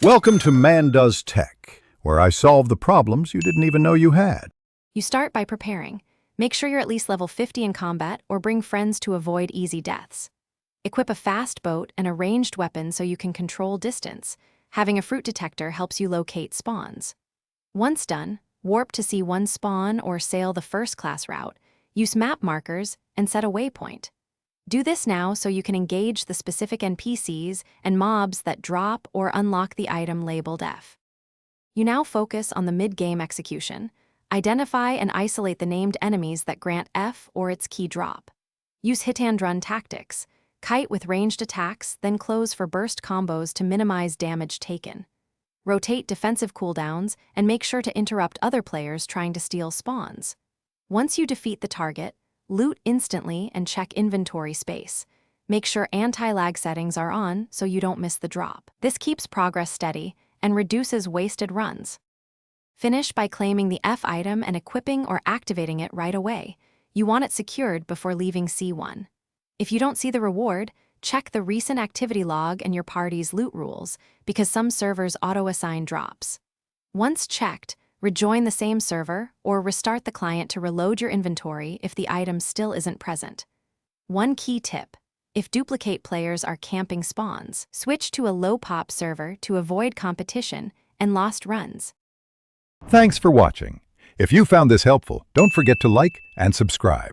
Welcome to Man Does Tech, where I solve the problems you didn't even know you had. You start by preparing. Make sure you're at least level 50 in combat or bring friends to avoid easy deaths. Equip a fast boat and a ranged weapon so you can control distance. Having a fruit detector helps you locate spawns. Once done, warp to see one spawn or sail the first-class route. Use map markers and set a waypoint. Do this now so you can engage the specific NPCs and mobs that drop or unlock the item labeled F. You now focus on the mid-game execution. Identify and isolate the named enemies that grant F or its key drop. Use hit-and-run tactics. Kite with ranged attacks, then close for burst combos to minimize damage taken. Rotate defensive cooldowns and make sure to interrupt other players trying to steal spawns. Once you defeat the target, loot instantly and check inventory space. Make sure anti-lag settings are on so you don't miss the drop. This keeps progress steady and reduces wasted runs. Finish by claiming the F item and equipping or activating it right away. You want it secured before leaving C1. If you don't see the reward, check the recent activity log and your party's loot rules, because some servers auto-assign drops. Once checked, rejoin the same server or restart the client to reload your inventory if the item still isn't present. One key tip: if duplicate players are camping spawns, switch to a low-pop server to avoid competition and lost runs. Thanks for watching. If you found this helpful, don't forget to like and subscribe.